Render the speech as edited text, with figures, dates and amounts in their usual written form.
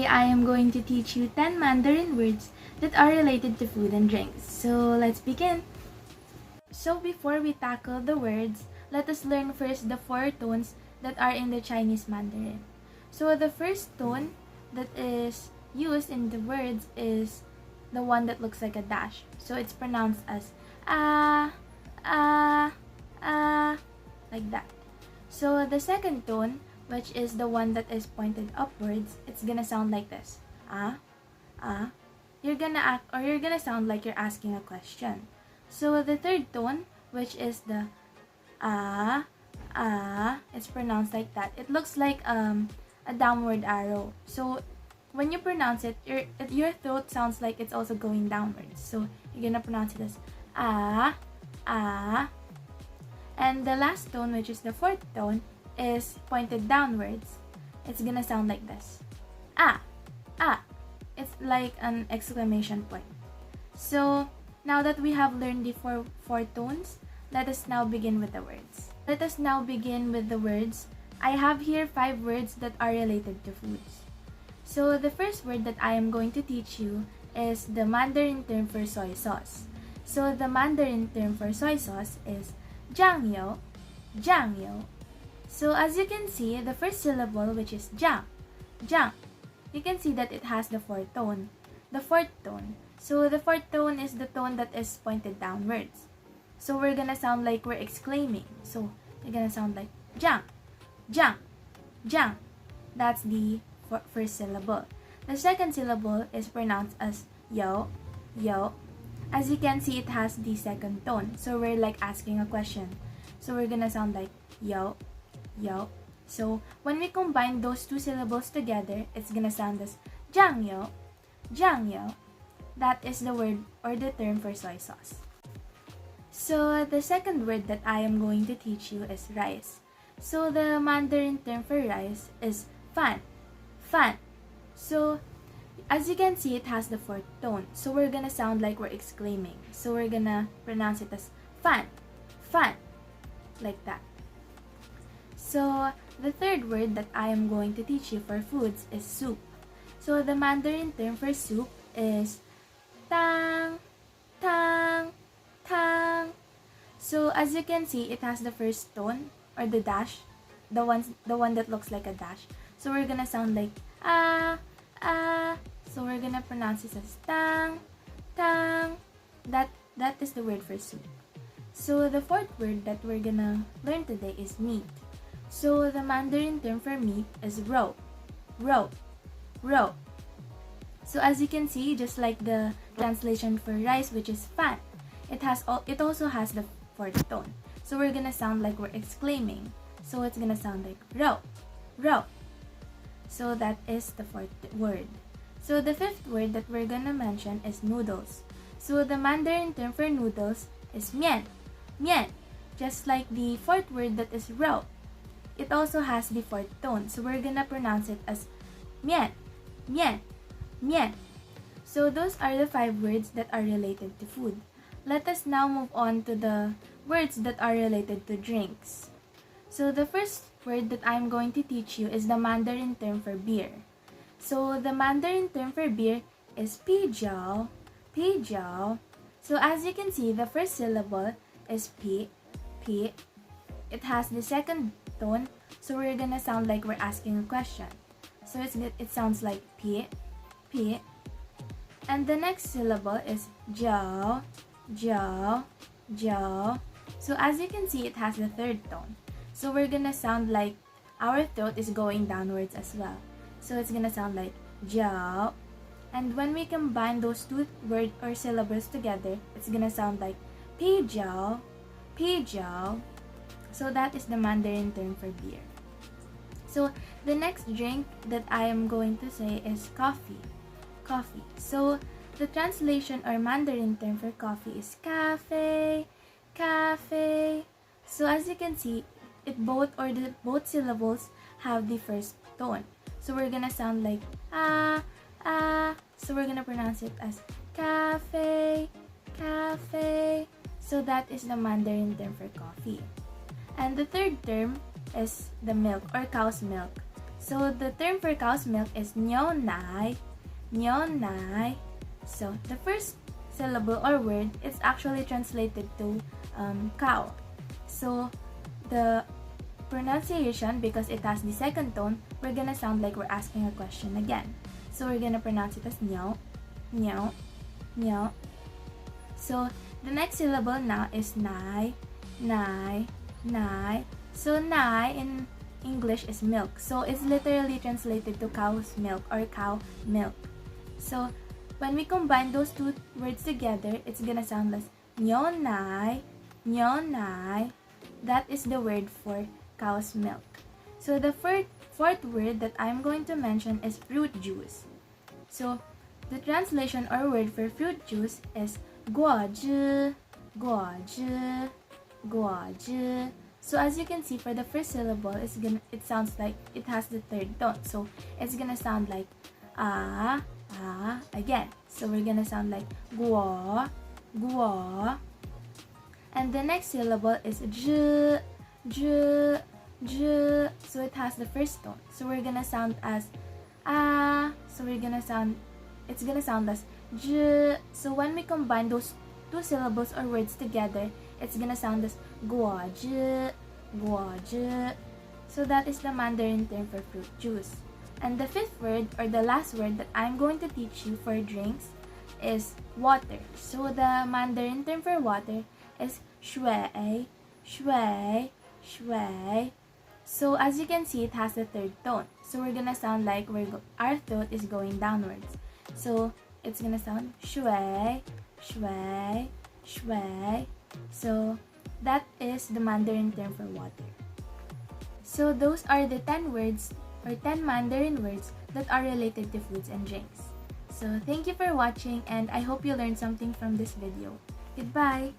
I am going to teach you 10 Mandarin words that are related to food and drinks. So let's begin. So before we tackle the words, let us learn first the 4 tones that are in the Chinese Mandarin. So the first tone that is used in the words is the one that looks like a dash. So it's pronounced as ah, ah, ah, like that. So the second tone, which is the one that is pointed upwards, it's gonna sound like this. Ah, ah. You're gonna sound like you're asking a question. So the third tone, which is the ah, ah, it's pronounced like that. It looks like a downward arrow. So when you pronounce it, your throat sounds like it's also going downwards. So you're gonna pronounce it as ah, ah. And the last tone, which is the fourth tone, is pointed downwards. It's gonna sound like this. Ah, ah. It's like an exclamation point. So now that we have learned the four tones, let us now begin with the words. Let us now begin with the words. I have here 5 words that are related to foods. So the first word that I am going to teach you is the Mandarin term for soy sauce. So the Mandarin term for soy sauce is 酱油, 酱油. So as you can see, the first syllable, which is 酱, 酱, you can see that it has the fourth tone. The fourth tone. So the fourth tone is the tone that is pointed downwards. So we're gonna sound like we're exclaiming. So you're gonna sound like 酱, 酱, 酱. That's the first syllable. The second syllable is pronounced as 有, 有. As you can see, it has the second tone. So we're like asking a question. So we're gonna sound like 有, 有. So when we combine those 2 syllables together, it's gonna sound as 酱油, 酱油. That is the word or the term for soy sauce. So the second word that I am going to teach you is rice. So the Mandarin term for rice is 饭, 饭. So as you can see, it has the fourth tone. So we're gonna sound like we're exclaiming. So we're gonna pronounce it as 饭, 饭, like that. So the third word that I am going to teach you for foods is soup. So the Mandarin term for soup is 汤, 汤, 汤. So as you can see, it has the first tone or the dash, the one that looks like a dash. So we're gonna sound like ah, ah. So we're gonna pronounce it as tang, tang. That is the word for soup. So the fourth word that we're gonna learn today is meat. So the Mandarin term for meat is rou, rou, rou. So as you can see, just like the translation for rice, which is fan, it also has the fourth tone. So we're gonna sound like we're exclaiming. So it's gonna sound like rou, rou. So that is the fourth word. So the fifth word that we're gonna mention is noodles. So the Mandarin term for noodles is 面, 面. Just like the fourth word that is rou, it also has the fourth tone. So we're gonna pronounce it as 面, 面, 面. So those are the 5 words that are related to food. Let us now move on to the words that are related to drinks. So the first word that I'm going to teach you is the Mandarin term for beer. So the Mandarin term for beer is 啤酒, 啤酒. So as you can see, the first syllable is 啤, 啤. It has the second tone, so we're gonna sound like we're asking a question. So it sounds like 啤, 啤. And the next syllable is 酒, 酒, 酒. So as you can see, it has the third tone. So we're gonna sound like our throat is going downwards as well. So it's gonna sound like 酒. And when we combine those 2 words or syllables together, it's gonna sound like 啤酒, 啤酒. So that is the Mandarin term for beer. So the next drink that I am going to say is coffee. Coffee. So the translation or Mandarin term for coffee is cafe, cafe. So as you can see, both syllables have the first tone. So we're gonna sound like ah, ah. So we're gonna pronounce it as cafe, cafe. So that is the Mandarin term for coffee. And the third term is the milk or cow's milk. So the term for cow's milk is nyo nai, nyo nai. So the first syllable or word is actually translated to cow. So the pronunciation, because it has the second tone, we're gonna sound like we're asking a question again. So we're gonna pronounce it as nyo, nyo, nyo. So the next syllable now is nai, nai, nai. So nai in English is milk. So it's literally translated to cow's milk or cow milk. So when we combine those two words together, it's gonna sound like nyo nai, nyo nai. That is the word for cow's milk. So the fourth word that I'm going to mention is fruit juice. So the translation or word for fruit juice is guozhi, guozhi, guozhi. So as you can see, for the first syllable, it sounds like it has the third tone. So it's gonna sound like again. So we're gonna sound like guo, guo. And the next syllable is zh, zh, zh. So it has the first tone. So we're gonna sound as So it's gonna sound as zh. So when we combine those two syllables or words together, it's gonna sound as guozhi, guozhi. So that is the Mandarin term for fruit juice. And the fifth word, or the last word that I'm going to teach you for drinks, is water. So the Mandarin term for water is shui, shui, shui. So as you can see, it has the third tone. So we're gonna sound like our throat is going downwards. So it's gonna sound shui, shui, shui. So that is the Mandarin term for water. So those are the 10 words or 10 Mandarin words that are related to foods and drinks. So thank you for watching, and I hope you learned something from this video. Goodbye!